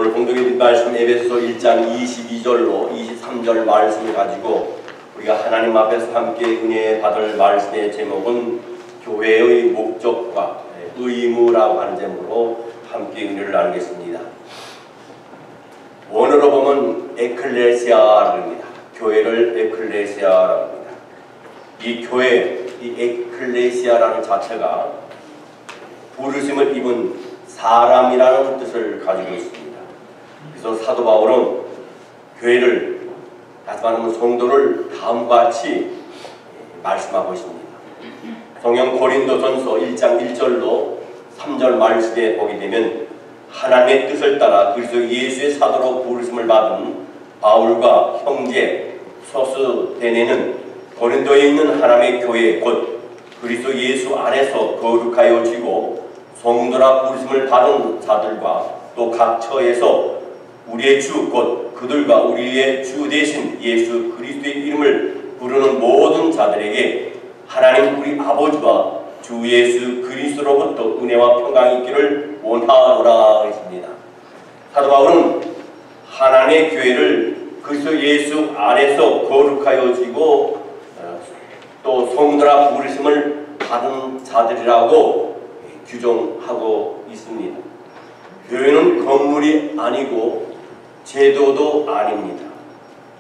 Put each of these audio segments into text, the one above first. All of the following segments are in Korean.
오늘 봉독해드린 말씀 에베소서 1장 22절로 23절 말씀을 가지고 우리가 하나님 앞에서 함께 은혜 받을 말씀의 제목은 교회의 목적과 의무라고 하는 제목으로 함께 은혜를 나누겠습니다. 원어로 보면 에클레시아라고 합니다. 교회를 에클레시아라고 합니다. 이 교회, 이 에클레시아라는 자체가 부르심을 입은 사람이라는 뜻을 가지고 있습니다. 그래서 사도 바울은 교회를, 다시 말하면 성도를 다음과 같이 말씀하고 있습니다. 성경 고린도전서 1장 1절로 3절 말씀에 보게 되면 하나님의 뜻을 따라 그리스도 예수의 사도로 부르심을 받은 바울과 형제 소스데네는 고린도에 있는 하나님의 교회 곧 그리스도 예수 안에서 거룩하여지고 성도라 부르심을 받은 자들과 또 각 처에서 우리의 주 곧 그들과 우리의 주 대신 예수 그리스도의 이름을 부르는 모든 자들에게 하나님 우리 아버지와 주 예수 그리스도로부터 은혜와 평강이 있기를 원하노라 했습니다. 사도 바울은 하나님의 교회를 그리스도 예수 안에서 거룩하여지고 또 성도라 부르심을 받은 자들이라고 규정하고 있습니다. 교회는 건물이 아니고 제도도 아닙니다.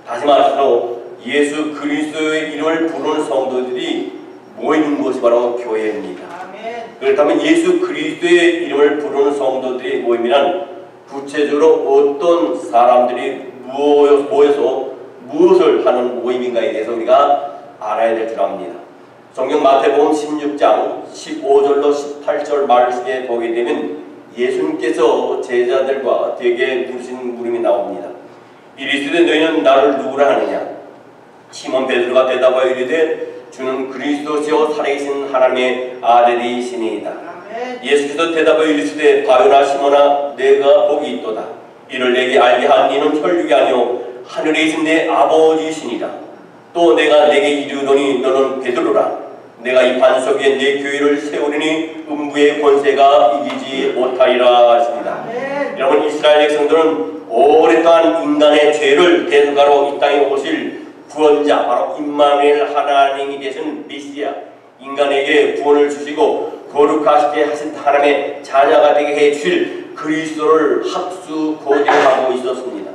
다시 말해서 예수 그리스도의 이름을 부르는 성도들이 모이는 것이 바로 교회입니다. 아멘. 그렇다면 예수 그리스도의 이름을 부르는 성도들이 모임이란 구체적으로 어떤 사람들이 모여서 무엇을 하는 모임인가에 대해서 우리가 알아야 될 줄 압니다. 성경 마태복음 16장 15절로 18절 말씀에 보게 되면 예수님께서 제자들과 되게 부르신 물음이 나옵니다. 이르시되 너희는 나를 누구라 하느냐? 시몬 베드로가 대답하여 이르되 주는 그리스도시요 살아계신 하나님의 아들이시니이다. 예수께서 대답하여 이르시되 바요나 시몬아 내가 복이 있도다. 이를 내게 알게 한 이는 혈육이 아니요 하늘에 계신 내 아버지시니라. 또 내가 내게 이르노니 너는 베드로라. 내가 이 반석 위에 내 교회를 세우리니 음부의 권세가 이기지 못하리라 하십니다. 여러분, 이스라엘 백성들은 오랫동안 인간의 죄를 대속하러 이 땅에 오실 구원자, 바로 임마누엘 하나님이 계신 메시아, 인간에게 구원을 주시고 거룩하시게 하신 하나님의 자녀가 되게 해주실 그리스도를 합수 고대하고 있었습니다.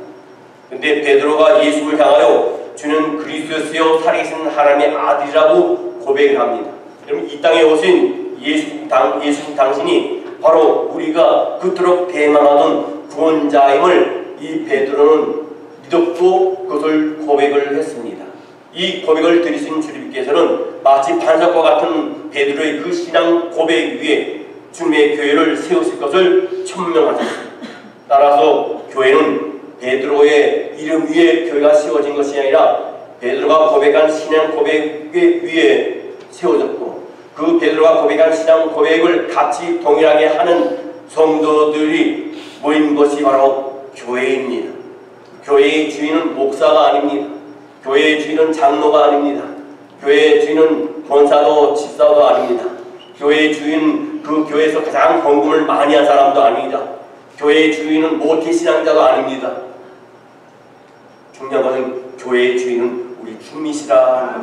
근데 베드로가 예수를 향하여 주는 그리스도시요 살아계신 하나님의 아들이라고 고백을 합니다. 여러분, 이 땅에 오신 예수님 당신이 바로 우리가 그토록 대망하던 구원자임을 이 베드로는 믿었고 그것을 고백을 했습니다. 이 고백을 들으신 주님께서는 마치 반석과 같은 베드로의 그 신앙 고백 위에 주님의 교회를 세우실 것을 천명하셨습니다. 따라서 교회는 베드로의 이름 위에 교회가 세워진 것이 아니라 베드로가 고백한 신앙 고백 위에 세워졌고 그 베드로가 고백한 신앙 고백을 같이 동일하게 하는 성도들이 모인 것이 바로 교회입니다. 교회의 주인은 목사가 아닙니다. 교회의 주인은 장로가 아닙니다. 교회의 주인은 권사도 집사도 아닙니다. 교회의 주인은 그 교회에서 가장 헌금을 많이 한 사람도 아닙니다. 교회의 주인은 모태신앙자도 아닙니다. 중요한 것은 교회의 주인은 우리 주님이시라.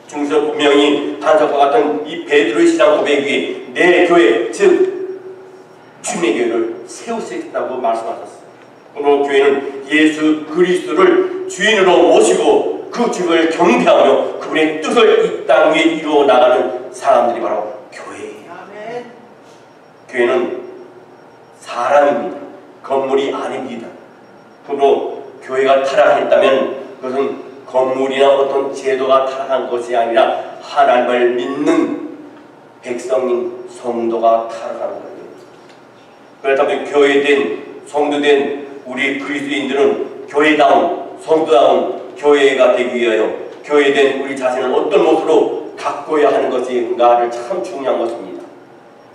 중에서 분명히 반석과 같은 이 베드로의 신앙 고백 위에 내 교회, 즉 주님의 교회를 세우시겠다고 말씀하셨어요. 오늘 교회는 예수 그리스도를 주인으로 모시고 그 주를 경배하며 그분의 뜻을 이 땅 위에 이루어 나가는 사람들이 바로 교회예요. 교회는 사람입니다. 건물이 아닙니다. 그리고 교회가 타락했다면 그것은 건물이나 어떤 제도가 타락한 것이 아니라 하나님을 믿는 백성인 성도가 타락한 거예요. 그렇다면 교회된 성도된 우리 그리스도인들은 교회다운 성도다운 교회가 되기 위하여 교회된 우리 자신을 어떤 모습으로 가꿔야 하는 것인가를 참 중요한 것입니다.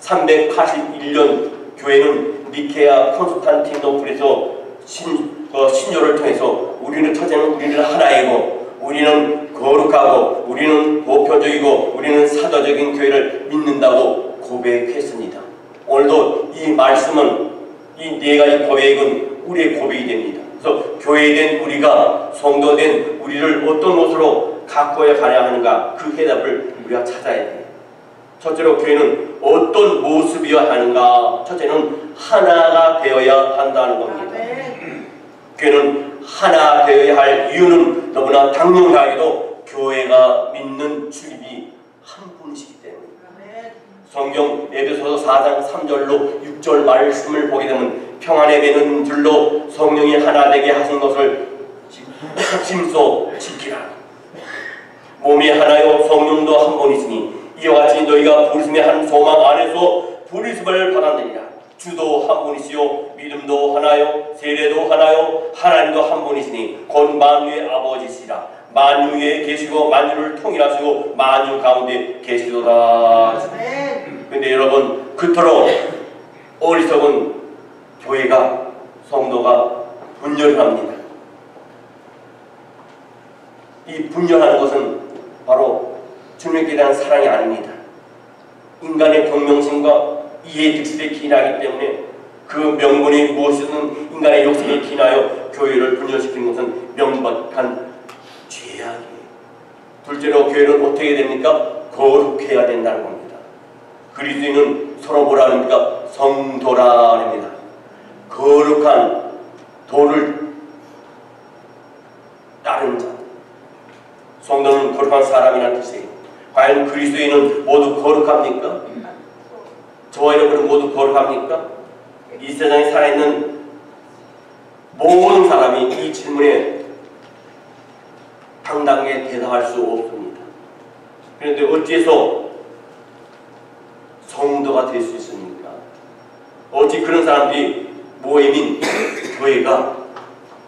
381년 교회는 니케아 콘스탄티노플에서 신조를 통해서 우리는 터제는 우리는 하나이고 우리는 거룩하고 우리는 보편적이고 우리는 사도적인 교회를 믿는다고 고백했습니다. 오늘도 이 말씀은 이 네 가지 고백은 우리의 고백이 됩니다. 그래서 교회된 우리가, 성도된 우리를 어떤 모습으로 가꿔야 가야 하는가, 그 해답을 우리가 찾아야 돼요. 첫째로 교회는 어떤 모습이어야 하는가? 첫째는 하나가 되어야 한다는 겁니다. 교회는 하나 되어야 할 이유는 너무나 당연하게도 교회가 믿는 주님이 한 분이시기 때문입니다. 성경 에베소서 4장 3절로 6절 말씀을 보게 되면 평안에 매는 줄로 성령이 하나 되게 하신 것을 힘써 지키라. 몸이 하나요 성령도 한 분이시니 이와 같이 너희가 부르심의 한 소망 안에서 부르심을 받았느니라. 주도 한 분이시요 믿음도 하나요 세례도 하나요 하나님도 한 분이시니 곧 만유의 아버지시라. 만유에 계시고 만유를 통일하시고 만유 가운데 계시도다. 근데 여러분, 그토록 어리석은 교회가, 성도가 분열합니다. 이 분열하는 것은 바로 주님께 대한 사랑이 아닙니다. 인간의 경명심과 이해의 득실에 기인하기 때문에 그 명분이 무엇이든 인간의 욕심에 기인하여 교회를 분열시키는 것은 명백한 죄악이에요. 둘째로 교회는 어떻게 됩니까? 거룩해야 된다는 겁니다. 그리스도인은 서로 뭐라 합니까? 성도라 합니다. 거룩한 도를 따르는 자. 성도는 거룩한 사람이라는 뜻이에요. 과연 그리스도인은 모두 거룩합니까? 저와 여러분은 모두 거룩합니까? 이 세상에 살아있는 모든 사람이 이 질문에 당당하게 대답할 수 없습니다. 그런데 어찌해서 성도가 될 수 있습니까? 어찌 그런 사람들이 모임인 교회가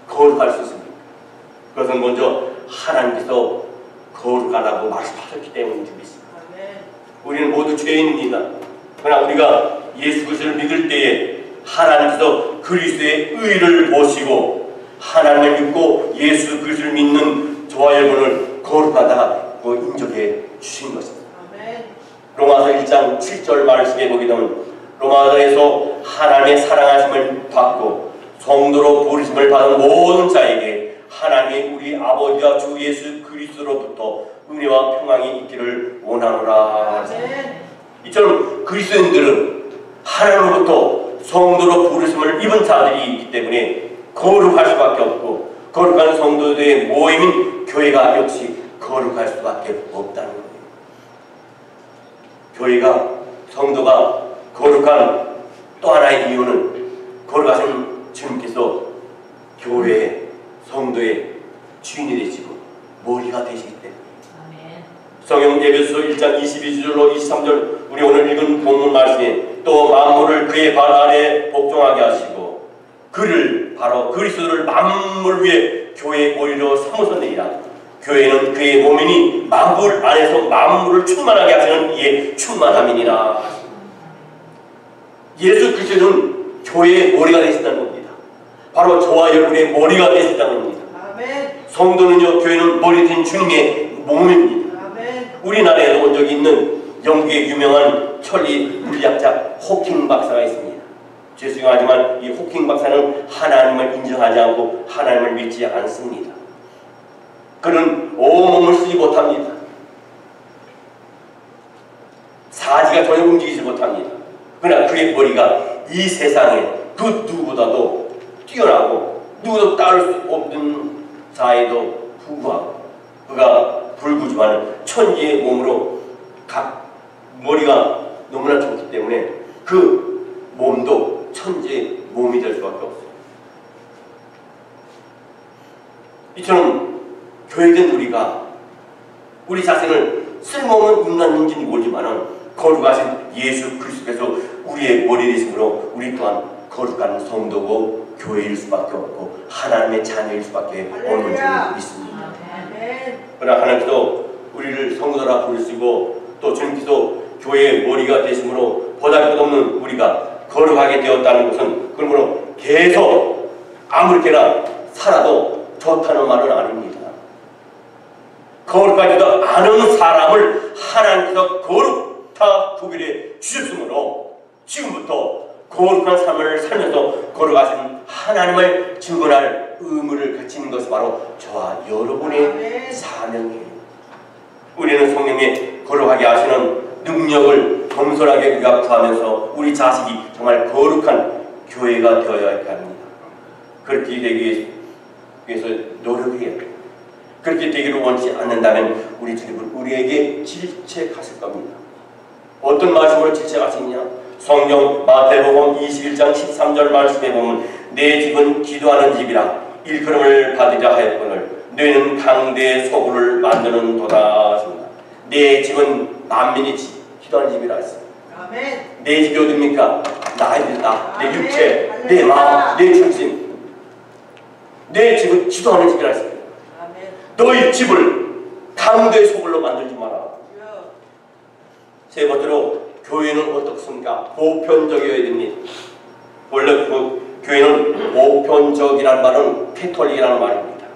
거룩할 수 있습니까? 그것은 먼저 하나님께서 거룩하다고 말씀하셨기 때문인 줄 믿습니다. 우리는 모두 죄인입니다. 그러나 우리가 예수 그리스도를 믿을 때에 하나님께서 그리스도의 의를 보시고 하나님을 믿고 예수 그리스도를 믿는 저와 여러분을 거룩하다고 인정해 주신 것입니다. 로마서 1장 7절 말씀에 보게 되면 로마서에서 하나님의 사랑하심을 받고 성도로 부르심을 받은 모든 자에게 하나님의 우리 아버지와 주 예수 그리스도로부터 은혜와 평강이 있기를 원하노라. 이처럼 그리스도인들은 하나님으로부터 성도로 부르심을 입은 자들이 있기 때문에 거룩할 수밖에 없고, 거룩한 성도들의 모임인 교회가 역시 거룩할 수밖에 없다는 거예요. 교회가, 성도가 거룩한 또 하나의 이유는 거룩하신 주님께서 교회의, 성도의 주인이 되시고 머리가 되시기 때문에. 성경 에베소서 1장 22절로 23절 우리 오늘 읽은 본문 말씀에 또 만물을 그의 발 아래 복종하게 하시고 그를, 바로 그리스도를 만물 위에 교회의 머리로 삼으셨느니라. 교회는 그의 몸이니 만물 안에서 만물을 충만하게 하시는 이의 충만함이니라. 예수 그리스도는 교회의 머리가 되신다는 겁니다. 바로 저와 여러분의 머리가 되신다는 겁니다. 성도는요, 교회는 머리 된 주님의 몸입니다. 우리나라에도 온 적이 있는 영국의 유명한 천리 물리학자 호킹 박사가 있습니다. 죄송하지만 이 호킹 박사는 하나님을 인정하지 않고 하나님을 믿지 않습니다. 그는 온몸을 쓰지 못합니다. 사지가 전혀 움직이지 못합니다. 그러나 그의 머리가 이 세상에 그 누구보다도 뛰어나고 누구도 따를 수 없는 자에도 불구하고 그가 불구지만 천지의 몸으로 각 머리가 너무나 좋기 때문에 그 몸도 천지의 몸이 될 수밖에 없어요. 이처럼 교회된 우리가 우리 자신을 쓸모없는 인간인지는 모르지만 거룩하신 예수 그리스도께서 우리의 머리 되심으로 우리 또한 거룩한 성도고 교회일 수밖에 없고 하나님의 자녀일 수밖에 없는 줄 믿습니다. 그러나 하나님께서 우리를 성도라 부르시고 또 주님께서 교회의 머리가 되심으로 보잘것없는 우리가 거룩하게 되었다는 것은 그러므로 계속 아무렇게나 살아도 좋다는 말은 아닙니다. 거룩하지도 않은 사람을 하나님께서 거룩다 구별해 주셨으므로 지금부터 거룩한 삶을 살면서 걸어가신 하나님을 증언할 의무를 갖추는 것이 바로 저와 여러분의 사명이에요. 우리는 성령의 거룩하게 하시는 능력을 겸손하게 우리가 구하면서 우리 자식이 정말 거룩한 교회가 되어야 합니다. 그렇게 되기 위해서 노력해야 돼요. 그렇게 되기를 원치 않는다면 우리 주님은 우리에게 질책하실 겁니다. 어떤 말씀으로 질책하시느냐? 성경 마태복음 21장 13절 말씀에 보면 내 집은 기도하는 집이라 일컬음을 받으려 하였거늘 너희는 강대의 소굴을 만드는 도다 하십니다. 내 집은 만민의 집, 기도하는 집이라 했어요. 아멘. 내 집이 어딥니까? 나이다. 내 육체, 내 마음, 내 중심. 내 집은 기도하는 집이라 했어요. 아멘. 너희 집을 강대의 소굴로 만들지 마라. 세 번째로 교회는 어떻습니까? 보편적이어야 됩니다. 원래 그 교회는 보편적이라는 말은 캐톨릭이라는 말입니다.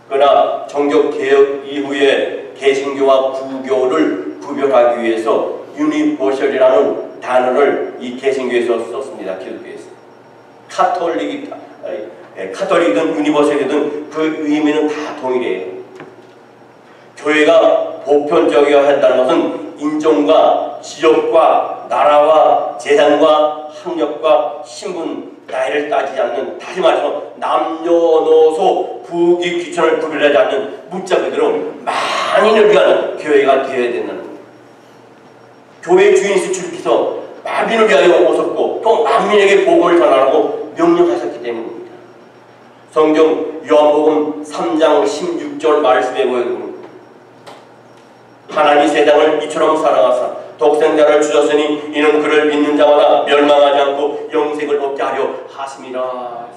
그러나 정교개혁 이후에 개신교와 구교를 구별하기 위해서 유니버셜이라는 단어를 이 개신교에서 썼습니다. 기독교에서. 카톨릭이든 유니버셜이든 그 의미는 다 동일해요. 교회가 보편적이어야 한다는 것은 인종과 지역과 나라와 재산과 학력과 신분, 나이를 따지지 않는, 다시 말해서 남녀노소 부귀 귀천을 구별하지 않는 문자 그대로 만인을 위한 교회가 되어야 된다는 겁니다. 교회 주인이신 주님께서 만민을 위하여 오셨고 또 만민에게 복음을 전하라고 명령하셨기 때문입니다. 성경 요한복음 3장 16절 말씀에 보면 하나님이 세상을 이처럼 사랑하사 독생자를 주셨으니 이는 그를 믿는 자마다 멸망하지 않고 영생을 얻게 하려 하심이라.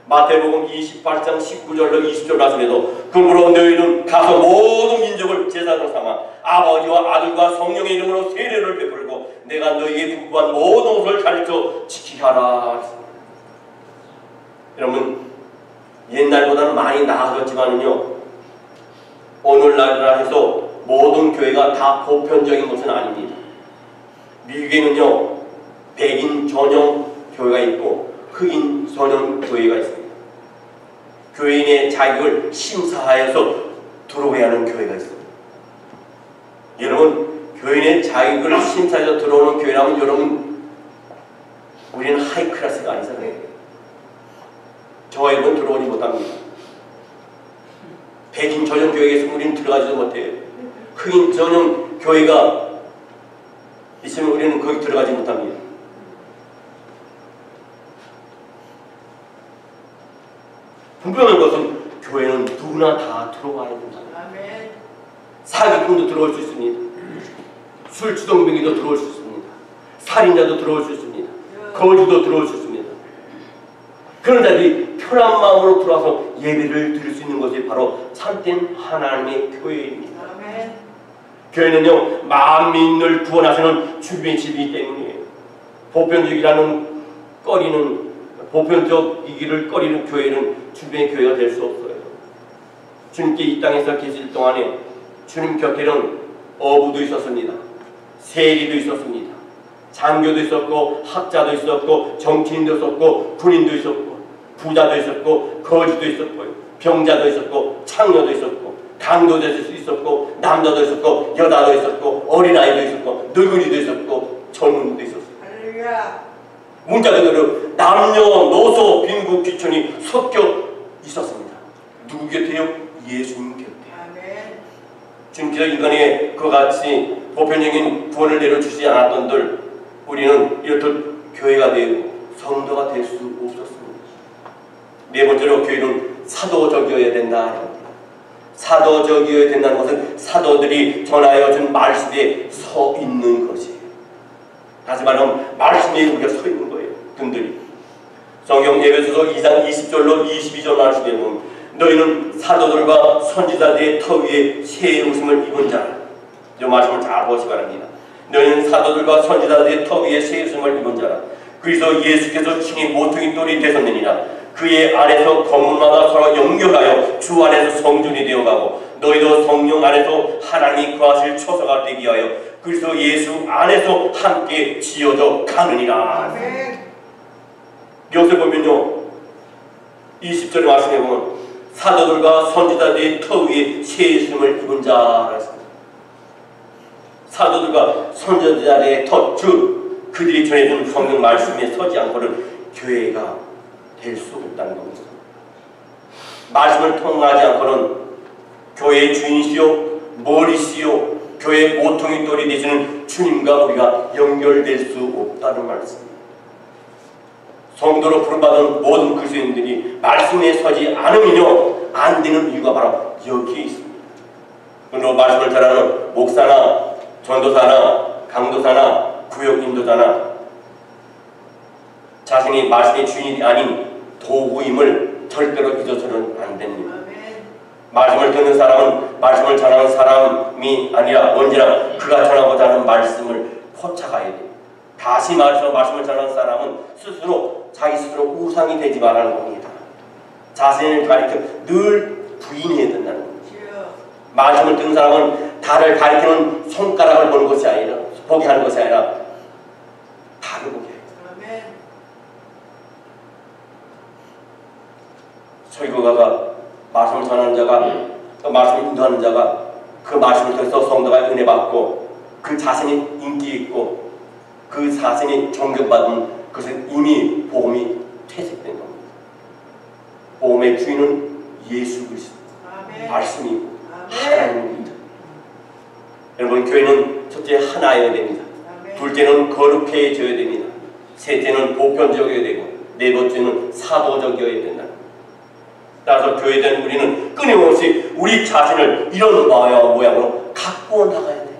마태복음 28장 19절로 20절 말씀에도 그러므로 너희는 가서 모든 민족을 제사로 삼아 아버지와 아들과 성령의 이름으로 세례를 베풀고 내가 너희에게 분부한 모든 것을 가르쳐 지키게 하라. 여러분, 옛날보다는 많이 나아졌지만은요, 오늘날이라 해서 모든 교회가 다 보편적인 것은 아닙니다. 미국에는요, 백인 전용 교회가 있고 흑인 전용 교회가 있습니다. 교인의 자격을 심사하여서 들어오게 하는 교회가 있습니다. 여러분, 교인의 자격을 심사해서 들어오는 교회라면 여러분, 우리는 하이 클래스가 아니잖아요. 저와 여러분 들어오지 못합니다. 백인 전용 교회에서 우리는 들어가지도 못해요. 흑인 전용 교회가 있으면 우리는 거기 들어가지 못합니다. 분명한 것은 교회는 누구나 다 들어와야 된다. 사기꾼도 들어올 수 있습니다. 술주정뱅이도 들어올 수 있습니다. 살인자도 들어올 수 있습니다. 거주도 들어올 수 있습니다. 그런 자들이 편한 마음으로 들어와서 예배를 드릴 수 있는 것이 바로 참된 하나님의 교회입니다. 교회는요, 만민을 구원하시는 주님의 집이기 때문이에요. 보편적이라는 꺼리는, 보편적이기를 꺼리는 교회는 주님의 교회가 될 수 없어요. 주님께 이 땅에서 계실 동안에 주님 곁에는 어부도 있었습니다. 세리도 있었습니다. 장교도 있었고, 학자도 있었고, 정치인도 있었고, 군인도 있었고, 부자도 있었고, 거지도 있었고, 병자도 있었고, 창녀도 있었고, 강도도 있었고, 남자도 있었고, 여자도 있었고, 어린아이도 있었고, 늙은이도 있었고, 젊은이도 있었어요. 문자 그대로 남녀노소 빈부 귀천이 섞여 있었습니다. 누구 곁에요? 예수님 곁에. 주님께서 인간에게 그같이 보편적인 구원을 내려주지 않았던들 우리는 이렇듯 교회가 되고 성도가 될 수 없었습니다. 네 번째로 교회는 사도적이어야 된다. 사도적이어야 된다는 것은 사도들이 전하여 준 말씀에 서 있는 것이에요. 다시 말하면 말씀에 우리가 서 있는 거예요. 든든히. 성경 에베소서 2장 20절로 22절 말씀에 보면 너희는 사도들과 선지자들의 터 위에 세우심을 입은 자라. 이 말씀을 잘 보시기 바랍니다. 너희는 사도들과 선지자들의 터 위에 세우심을 입은 자라. 그래서 예수께서 친히 모퉁이 돌이 되셨느니라. 그의 아래서 건물마다 서로 연결하여 주 안에서 성전이 되어가고 너희도 성령 안에서 하나님이 거하실 처소가 되기 위하여 그리스도 예수 안에서 함께 지어져 가느니라. 아멘. 여기서 보면요, 20절의 말씀에 보면 사도들과 선지자들의 터 위에 세심을 입은 자라 했습니다. 사도들과 선지자들의 터, 즉 그들이 전해준 성경 말씀에 서지 않고는 교회가 될 수 없다는 겁니다. 말씀을 통하지 않고는 교회의 주인이시요 머리시요 교회의 모퉁이 돌이 되시는 주님과 우리가 연결될 수 없다는 말씀입니다. 성도로 부름받은 모든 그리스도인들이 말씀에 서지 않으면요 안 되는 이유가 바로 여기에 있습니다. 그리고 말씀을 잘하는 목사나 전도사나 강도사나 구역인도자나 자신이 말씀의 주인이 아닌 도구임을 절대로 잊어서는 안 됩니다. 말씀을 듣는 사람은 말씀을 전하는 사람이 아니라 언제나 그가 전하고자 하는 말씀을 포착해야 됩니다. 다시 말해서 말씀을 전하는 사람은 스스로 자기 스스로 우상이 되지 말라는 겁니다. 자신을 가리켜 늘 부인해야 된다는 겁니다. 말씀을 듣는 사람은 달을 가리키는 손가락을 보는 것이 아니라 보게 하는 것이 아니라 달을 보게 해요. 설교가가 말씀을 전하는 자가 또 말씀을 인도하는 자가 그 말씀을 통해서 성도가 은혜 받고 그 자신이 인기 있고 그 자신이 존경받은 것은 이미 복음이 퇴색된 겁니다. 복음의 주인은 예수 그리스도 말씀이고 하나님입니다. 여러분, 교회는 첫째 하나여야 됩니다. 둘째는 거룩해져야 됩니다. 셋째는 보편적이어야 되고 네 번째는 사도적이어야 된다. 따라서 교회된 우리는 끊임없이 우리 자신을 이런 모양으로 갖고 나가야 돼요.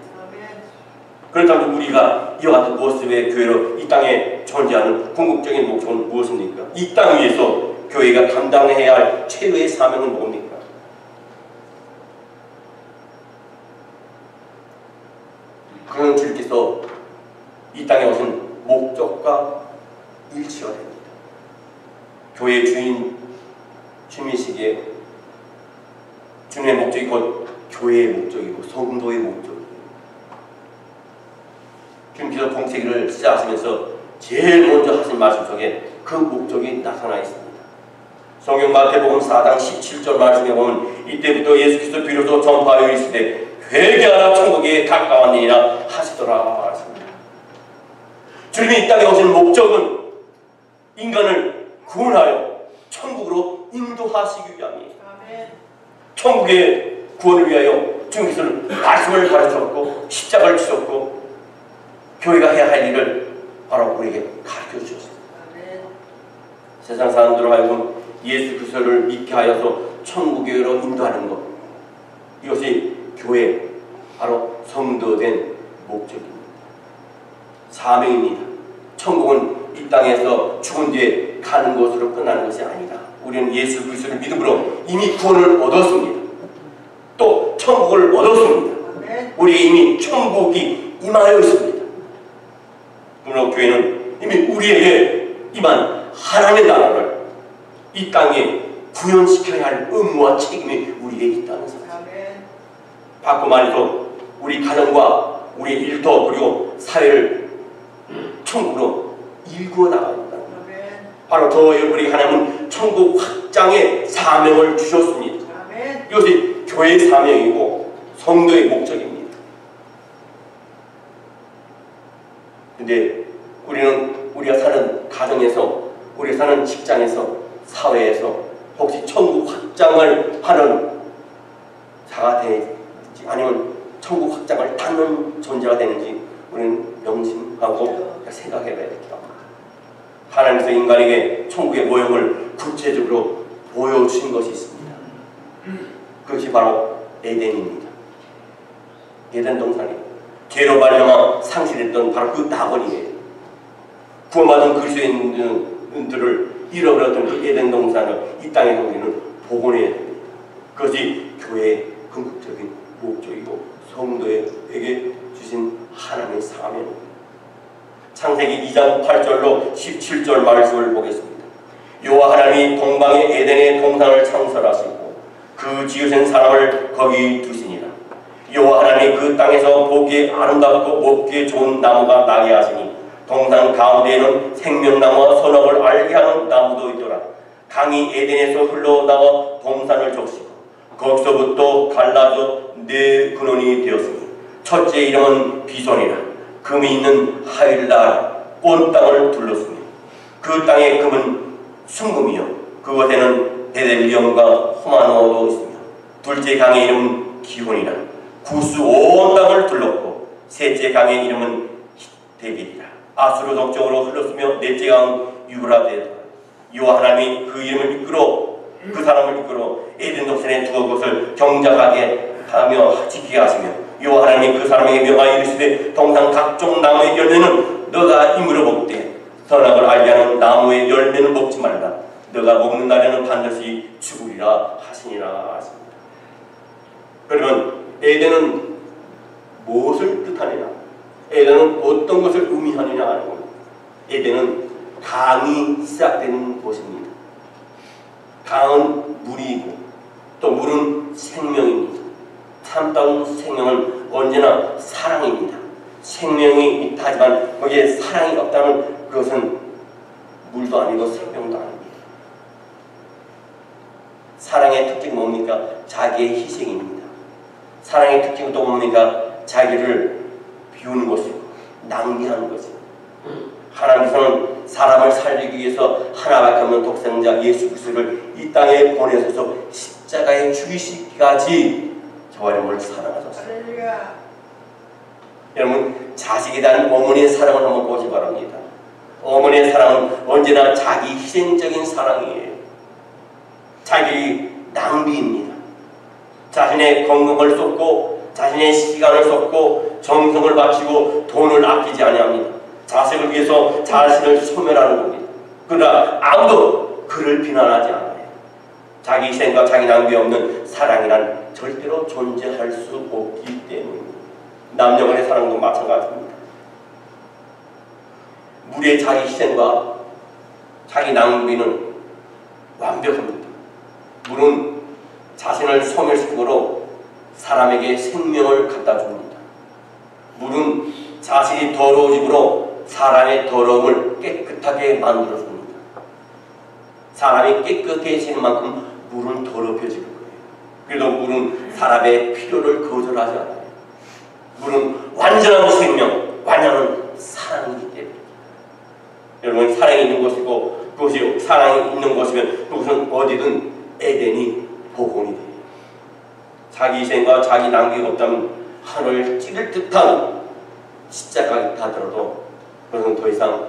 그렇다면 우리가 이와 같은 모습의 교회로 이 땅에 존재하는 궁극적인 목적은 무엇입니까? 이 땅 위에서 교회가 감당해야 할 최후의 사명은 뭡니까? 그는 주님께서 이 땅에 오신 목적과 일치가 됩니다. 교회의 주님이시기에 주님의 목적이 곧 교회의 목적이고 성도의 목적이고 주님께서 공생애를 시작하시면서 제일 먼저 하신 말씀 속에 그 목적이 나타나 있습니다. 성경 마태복음 4장 17절 말씀에 보면 이때부터 예수께서 비로소 전파하여 이르시되 회개하라 천국에 가까웠느니라 하시더라 하셨습니다. 주님이 이 땅에 오신 목적은 인간을 구원하여 천국으로 인도하시기 위함이에요. 천국의 구원을 위하여 주님께서 말씀을 가르쳤고 십자가를 지셨고 교회가 해야 할 일을 바로 우리에게 가르쳐 주셨습니다. 세상 사람들로 하여금 예수 그리스도를 믿게 하여서 천국으로 인도하는 것, 이것이 교회 바로 성도된 목적입니다. 사명입니다. 천국은 이 땅에서 죽은 뒤에 가는 곳으로 끝나는 것이 아니다. 우리는 예수 그리스도를 믿음으로 이미 구원을 얻었습니다. 또 천국을 얻었습니다. 우리에게 이미 천국이 임하여 있습니다. 그러나 교회는 이미 우리에게 임한 하나님의 나라를 이 땅에 구현시켜야 할 의무와 책임이 우리에게 있다는 사실. 바꿔 말해서 우리 가정과 우리 일터 그리고 사회를 천국으로 일구어 나가야 된다. 바로 우리 하나님은 천국 확장의 사명을 주셨습니다. 이것이 교회의 사명이고 성도의 목적입니다. 근데 우리는 우리가 사는 가정에서, 우리가 사는 직장에서, 사회에서 혹시 천국 확장을 하는 자가 되는지 아니면 천국 확장을 닫는 존재가 되는지 우리는 명심하고 생각해 봐야 됩니다. 하나님께서 인간에게 천국의 모형을 구체적으로 보여주신 것이 있습니다. 그것이 바로 에덴입니다. 에덴 동산이에요. 죄로 말미암아 상실했던 바로 그 낙원이에요. 구원받은 그리스도인들을 잃어버렸던 그 에덴 동산을 이 땅에 우리는 복원해야 됩니다. 그것이 교회의 궁극적인 목적이고 성도에게 주신 하나님의 사명입니다. 창세기 2장 8절로 17절 말씀을 보겠습니다. 여호와 하나님이 동방의 에덴의 동산을 창설하시고 그 지으신 사람을 거기 두시니라. 여호와 하나님이 그 땅에서 보기에 아름답고 먹기에 좋은 나무가 나게 하시니 동산 가운데에는 생명나무와 선악을 알게 하는 나무도 있더라. 강이 에덴에서 흘러나와 동산을 적시고 거기서부터 갈라져 네 근원이 되었으니 첫째 이름은 비손이라. 금이 있는 하일라 온 땅을 둘렀으며 그 땅의 금은 순금이요 그곳에는 베델리엄과 호마노도 있으며 둘째 강의 이름은 기혼이라. 구스 온 땅을 둘렀고 셋째 강의 이름은 데빌이라. 아수르 동쪽으로 흘렀으며 넷째 강은 유브라데더라. 여호와 하나님이 그 이름을 이끌어 그 사람을 이끌어 에덴 동산에 두어 곳을 경작하게 하며 지키게 하시며 여호와 하나님이 그 사람에게 명하여 이르시되 동산 각종 나무의 열매는 너가 임으로 먹되 선악을 알게 하는 나무의 열매는 먹지 말라. 너가 먹는 날에는 반드시 죽으리라 하시니라 하십니다. 그러면 에덴은 무엇을 뜻하느냐? 에덴은 어떤 것을 의미하느냐 하는 겁니다. 에덴은 강이 시작되는 곳입니다. 강은 물이고 또 물은 생명입니다. 참다운 생명은 언제나 사랑입니다. 생명이 있다 하지만 거기에 사랑이 없다면 그것은 물도 아니고 생명도 아닙니다. 사랑의 특징은 뭡니까? 자기의 희생입니다. 사랑의 특징은 또 뭡니까? 자기를 비우는 것이고 낭비하는 것이고 하나님께서는 사람을 살리기 위해서 하나밖에 없는 독생자 예수 그리스도를 이 땅에 보내셔서 십자가에 죽이시기까지 저와 여러분을 사랑하셨습니다. 여러분 자식에 대한 어머니의 사랑을 한번 보시 바랍니다. 어머니의 사랑은 언제나 자기 희생적인 사랑이에요. 자기 낭비입니다. 자신의 건강을 쏟고 자신의 시간을 쏟고 정성을 바치고 돈을 아끼지 아니합니다. 자식을 위해서 자신을 소멸하는 겁니다. 그러나 아무도 그를 비난하지 않아요. 자기 희생과 자기 낭비 없는 사랑이란 절대로 존재할 수 없기 때문입니다. 남녀 간의 사랑도 마찬가지입니다. 물의 자기 희생과 자기 낭비는 완벽합니다. 물은 자신을 소멸시키므로 사람에게 생명을 갖다 줍니다. 물은 자신이 더러워짐으로 사람의 더러움을 깨끗하게 만들어줍니다. 사람이 깨끗해지는 만큼 물은 더럽혀지는 거예요. 그래도 물은 사람의 필요를 거절하지 않아요. 물은 완전한 생명, 완전한 사랑이기 때문에 여러분 사랑이 있는 곳이고 그것이 사랑이 있는 곳이면 그것은 어디든 에덴이 복원이 돼요. 자기 희생과 자기 낭비가 없다면 하늘을 찌를 듯한 십자가가 있다 하더라도 그것은 더 이상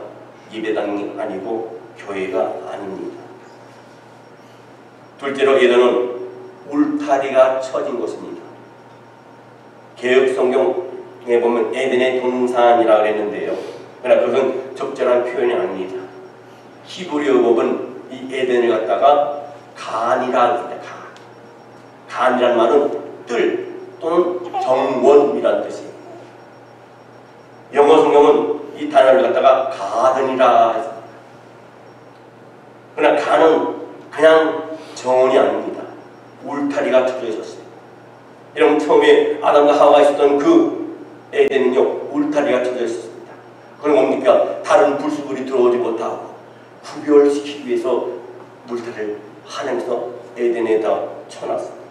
예배당이 아니고 교회가 아닙니다. 둘째로 에덴은 울타리가 쳐진 것입니다. 개역 성경에 보면 에덴의 동산이라고 그랬는데요. 그러나 그것은 적절한 표현이 아닙니다. 히브리어 법은 이 에덴을 갖다가 간이라고 합니다. 간이라는 말은 뜰 또는 정원이라는 뜻이에요. 영어 성경은 이 단어를 갖다가 가든이라 했습니다. 그러나 간은 그냥 정원이 아닙니다. 울타리가 쳐져 있었어요. 여러분 처음에 아담과 하와가 있었던 그 에덴은요 울타리가 쳐져 있었습니다. 그건 뭡니까? 다른 불수물이 들어오지 못하고 구별시키기 위해서 물타리를 하나님께서 에덴에다 쳐놨습니다.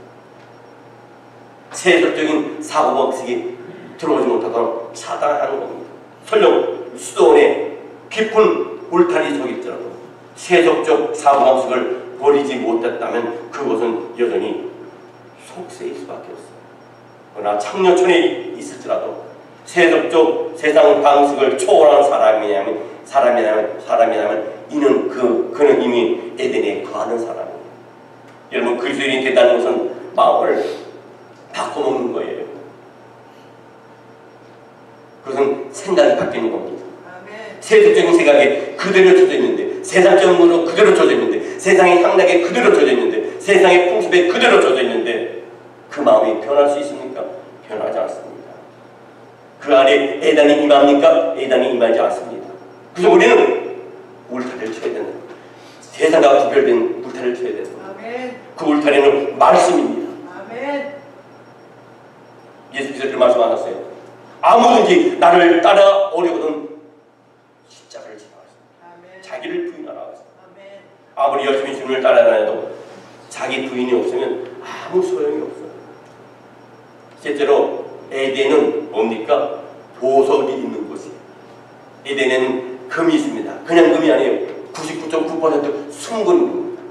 세속적인 사고방식이 들어오지 못하도록 차단하는 겁니다. 설령 수도원에 깊은 울타리 속에 있더라도 세속적 사고방식을 버리지 못했다면 그것은 여전히 속세일 수밖에 없어요. 그러나 창녀촌에 있을지라도 세속적 세상 방식을 초월한 사람이라면 이는 그는 이미 에덴에 거하는 사람이에요. 여러분 그리스도인이 된다는 것은 마음을 바꿔먹는 거예요. 그것은 생각이 바뀌는 겁니다. 세속적인 생각에 그대로 젖어 있는데 세상적으로 그대로 젖어 있는데 세상의 향락에 그대로 젖어 있는데 세상의 풍습에 그대로 젖어 있는데 그 마음이 변할 수 있습니까? 변하지 않습니다. 그 안에 에덴이 임합니까? 에덴이 임하지 않습니다. 그래서 우리는 울타리를 쳐야 된다. 세상과 구별된 울타리를 쳐야 된다. 그 울타리는 말씀입니다. 예수께서 그 말씀하셨어요. 아무든지 나를 따라오려거든 십자가를 지라. 자기를 부인하라. 아무리 열심히 주님을 따라다녀도 자기 부인이 없으면 아무 소용이 없어요. 실제로 에덴은 뭡니까? 보석이 있는 곳이에요. 에덴에는 금이 있습니다. 그냥 금이 아니에요. 99.9% 숨은 금입니다.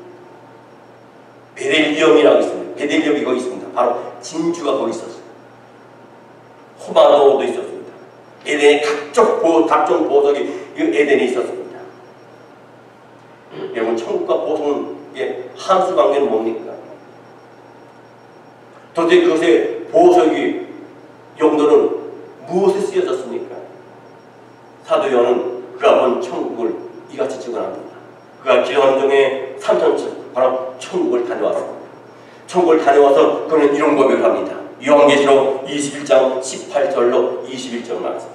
베델리엄이라고 있습니다. 베델리엄이 거기 있습니다. 바로 진주가 거기 있었어요. 호마노도 있었습니다. 에덴에 각종 보석이 에덴에 있었습니다. 여러분, 천국과 보석의 함수 관계는 뭡니까? 도대체 그것의 보석이 용도는 무엇에 쓰여졌습니까? 사도 요한은 그가 본 천국을 이같이 증언합니다. 그가 기도하는 중에 3,000층 바로 천국을 다녀왔습니다. 천국을 다녀와서 그는 이런 고백을 합니다. 요한계시록 21장 18절로 21절 말씀.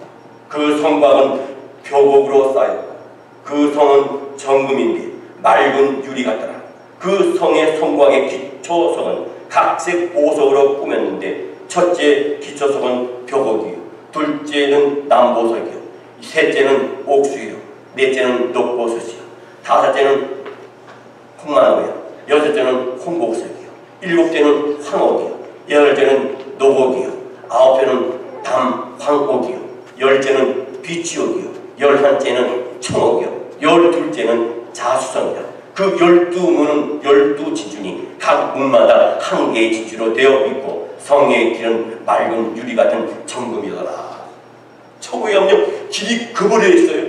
그 성곽은 벼곡으로 쌓였고 그 성은 정금인데 맑은 유리 같더라. 그 성의 성곽의 기초석은 각색 보석으로 꾸몄는데 첫째 기초석은 벼곡이요, 둘째는 남보석이요, 셋째는 옥수이요, 넷째는 녹보석이요, 다섯째는 홍마노요, 여섯째는 홍복석이요, 일곱째는 황옥이요, 열째는 녹옥이요, 아홉째는 담황옥이요, 열째는 비치옥이요, 열한째는 청옥이요, 열둘째는 자수성이다. 그 12문은 12진주니 각 문마다 한 개의 진주로 되어 있고 성의 길은 맑은 유리 같은 정금이더라. 천국에 가면 길이 그물에 있어요.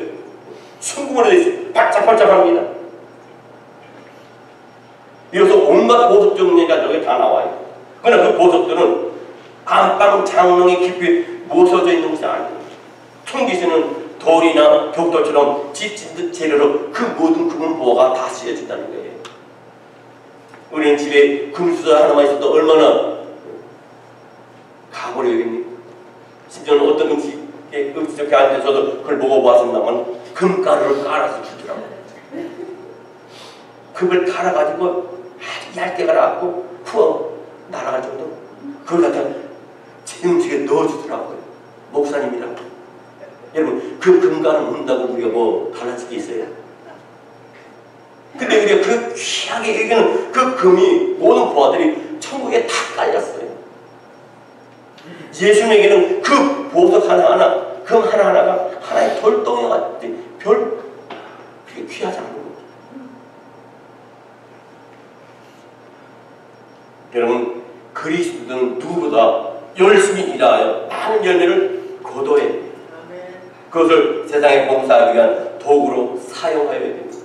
순금으로 되어 있어요. 반짝반짝합니다. 이어서 온갖 보석 종류가 저기 다 나와요. 그러나 그 보석들은 안방 장롱에 깊이 모서져 있는 것이 아니에요. 통기시는 돌이나 벽돌처럼 찢은 재료로 그 모든 금은 보화가 다 쓰여진다는 거예요. 우리는 집에 금수저 하나만 있어도 얼마나 가보려 여깁니까? 심지어는 어떤 음식에 음식에 앉아서도 그걸 먹어보았습니다만 금가루를 깔아서 주더라고요. 금을 갈아가지고 아주 얇게 갈아갖고 푸어 날아갈 정도로 그걸 갖다 제 음식에 넣어주더라고요. 목사님이라고. 여러분, 그 금가루 먹는다고 우리가 뭐 달라질 게 있어요? 근데 우리가 그 귀하게 여기는 그 금이 모든 보화들이 천국에 다 깔렸어요. 예수님에게는 그 보석 하나하나, 금 하나하나가 하나의 돌덩이 같이 별 그게 귀하지 않은 거죠. 여러분, 그리스도는 누구보다 열심히 일하여 많은 열매를 거둬야 돼요. 그것을 세상에 봉사하기 위한 도구로 사용하여야 됩니다.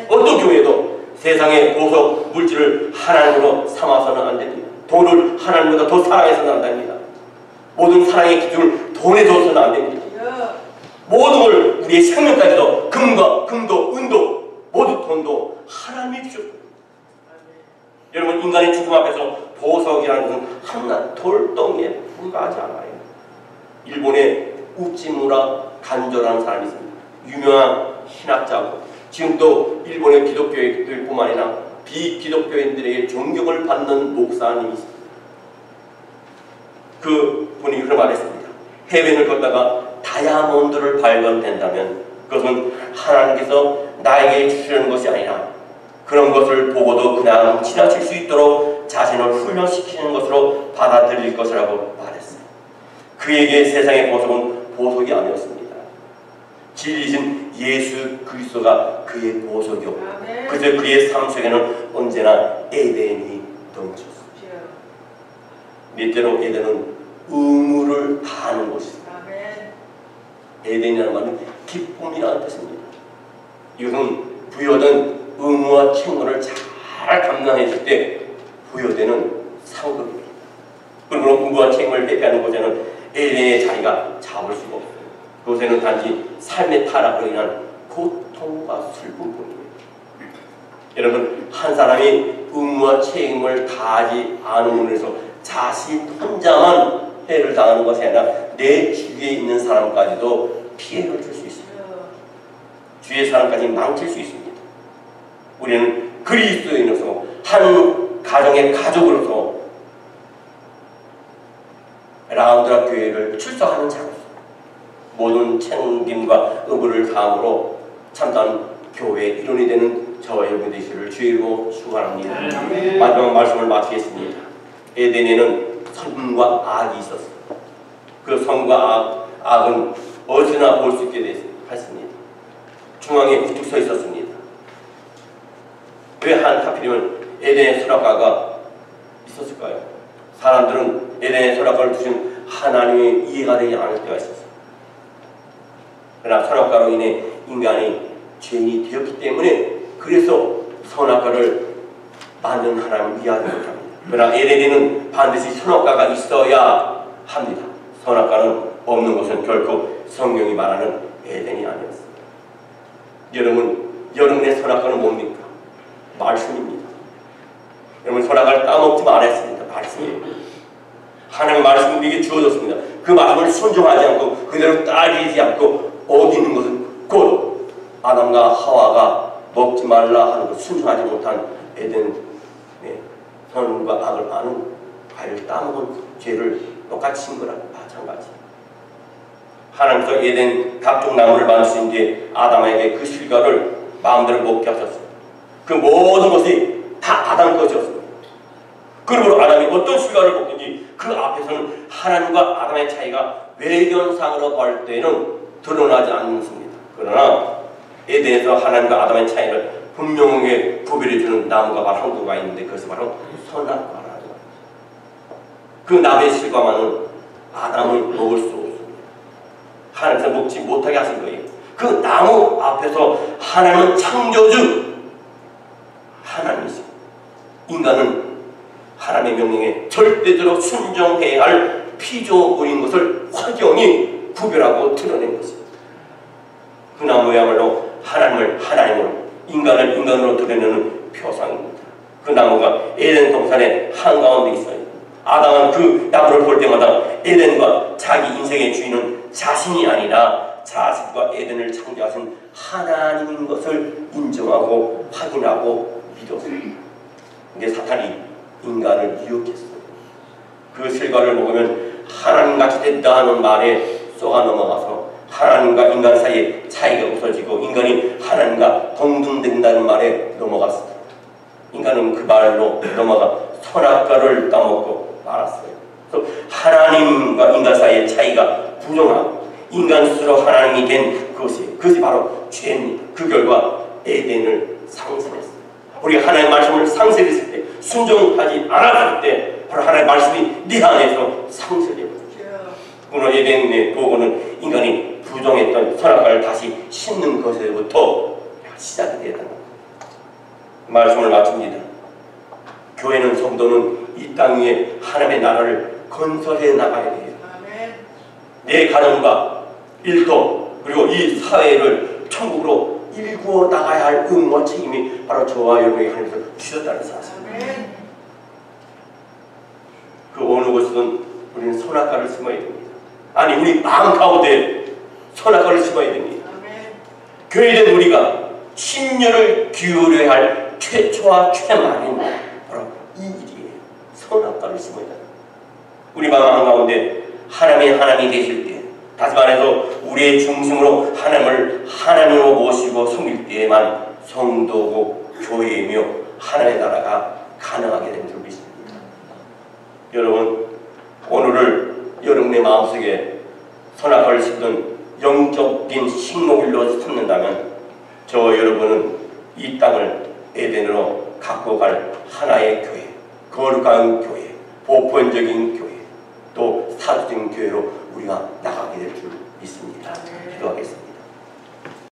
어떤 교회도 세상의 보석 물질을 하나님으로 삼아서는 안 됩니다. 돈을 하나님보다 더 사랑해서는 안 됩니다. 모든 사랑의 기준을 돈에 둬서는 안 됩니다. 모든 걸 우리의 생명까지도 금도 은도 모두 돈도 하나님이 주셨습니다. 여러분, 인간의 죽음 앞에서 보석이라는 것은 한낱 돌덩이에 불과하지 않아요. 일본의 우찌무라 간조라는 사람이 있습니다. 유명한 신학자고 지금도 일본의 기독교인들뿐만 아니라 비기독교인들에게 존경을 받는 목사님이 있습니다. 그 분이 그런 말을 했습니다. 해변을 걷다가 다이아몬드를 발견된다면 그것은 하나님께서 나에게 주시려는 것이 아니라 그런 것을 보고도 그냥 지나칠 수 있도록 자신을 훈련시키는 것으로 받아들일 것이라고 말했어요. 그에게 세상의 보석은 보석이 아니었습니다. 진리신 예수 그리스도가 그의 보석이었고 그래서 그의 삶 속에는 언제나 에덴이 넘쳤습니다. 넷째로 에덴은 의무를 다하는 곳입니다. 에덴이라는 말은 기쁨이라는 뜻입니다. 이것은 부여된 의무와 책무를 잘 감당했을 때 부여되는 상급입니다. 그리고 의무와 책무를 회피하는 곳에는 에덴의 자리가 잡을 수가 없어요. 그곳에는 단지 삶의 타락으로 인한 고통과 슬픔뿐이에요. 여러분, 한 사람이 의무와 책임을 다하지 않음으로 해서 자신 혼자만 해를 당하는 것이 아니라 내 주위에 있는 사람까지도 피해를 줄 수 있습니다. 주위의 사람까지 망칠 수 있습니다. 우리는 그리스도인으로서 한 가정의 가족으로서 라운드라 출석하는 장소, 모든 책임과 의무를 다함으로 참다한 교회의 일원이 되는 저와 여러분 되시기를 주의로 축원합니다. 마지막 말씀을 마치겠습니다. 에덴에는 선과 악이 있었습니다. 그 선과 악은 어디서나 볼 수 있게 했습니다. 중앙에 우뚝 서 있었습니다. 왜 하필이면 에덴의 선악과가 있었을까요? 사람들은 에덴의 선악과를 두신 하나님의 이해가 되지 않을 때가 있었어요. 그러나 선악과로 인해 인간이 죄인이 되었기 때문에 그래서 선악과를 만든 하나님을 이해하지 못합니다. 그러나 에덴에는 반드시 선악과가 있어야 합니다. 선악과는 없는 것은 결코 성경이 말하는 에덴이 아니었습니다. 여러분의 선악과는 뭡니까? 말씀입니다. 여러분 선악과를 따먹지 말았습니다. 말씀이에요. 하나님의 말씀이 우리에게 주어졌습니다. 그 말씀을 순종하지 않고 그대로 따르지 않고 어기는 것은 곧 아담과 하와가 먹지 말라 하는 것 순종하지 못한 에덴 선과 악을 아는 과일을 따먹은 죄를 똑같이 한 거랑 마찬가지. 하나님께서 에덴 각종 나무를 만드신 뒤에 아담에게 그 실과를 마음대로 먹게 하셨어요. 그 모든 것이 다 아담 것이었습니다. 그러므로 아담이 어떤 실과를 먹든지 그 앞에서는 하나님과 아담의 차이가 외견상으로 볼 때는 드러나지 않습니다. 그러나 에덴에서 하나님과 아담의 차이를 분명하게 구별해주는 나무가 바로 한 그루가 있는데 그것이 바로 선악과라는 거예요. 그 나무의 실과만은 아담을 먹을 수 없습니다. 하나님께서 먹지 못하게 하신 거예요. 그 나무 앞에서 하나님은 창조주 하나님이시고 인간은 하나님의 명령에 절대적으로 순종해야 할 피조물인 것을 확연히 구별하고 드러낸 것입니다. 그 나무야말로 하나님을 하나님으로 인간을 인간으로 드러내는 표상입니다. 그 나무가 에덴 동산의 한가운데 있어요. 아담은 그 나무를 볼 때마다 에덴과 자기 인생의 주인은 자신이 아니라 자신과 에덴을 창조하신 하나님인 것을 인정하고 확인하고 믿었습니다. 근데 사탄이 인간을 유혹했어요. 그 실과를 먹으면 하나님같이 된다 하는 말에 쏘아 넘어가서 하나님과 인간 사이에 차이가 없어지고 인간이 하나님과 동등된다는 말에 넘어갔습니다. 인간은 그 말로 넘어가 선악과를 따먹고 말았어요. 그래서 하나님과 인간 사이의 차이가 부정하고 인간 스스로 하나님이 된 그것이 바로 죄입니다. 그 결과 에덴을 상실했어요. 우리가 하나님의 말씀을 상실했을 때, 순종하지 않았을 때 바로 하나님의 말씀이 네 안에서 상실해버렸어요. 그러나 에덴의 도구는 인간이 부정했던 선악과를 다시 심는 것에부터 시작이 되었다는 겁니다. 말씀을 마칩니다. 교회는 성도는 이 땅 위에 하나님의 나라를 건설해 나가야 돼요. 내 가정과 일터 그리고 이 사회를 천국으로 일구어 나가야 할 의무와 책임이 바로 저와 여러분에게 하나님께서 주셨다는 사실입니다. 그 어느 곳이든 우리는 선악과를 심어야 됩니다. 아니 우리 마음 가운데 선악과를 심어야 됩니다. 교회된 우리가 심려를 기울여야 할 최초와 최말인 바로 이 일이에요. 선악과를 심어야 됩니다. 우리 마음 가운데 하나님이 되실 때, 다시 말해서 우리의 중심으로 하나님을 하나님으로 모시고 섬길 때에만 성도고 교회이며 하나님의 나라가 가능하게 되는 줄 믿습니다. 여러분, 오늘을 여러분의 마음속에 선악과를 심던 영적인 식목일로 삼는다면 저와 여러분은 이 땅을 에덴으로 갖고 갈 하나의 교회, 거룩한 교회, 보편적인 교회, 또 사주적인 교회로 우리가 나가게 될 줄 믿습니다. 기도하겠습니다.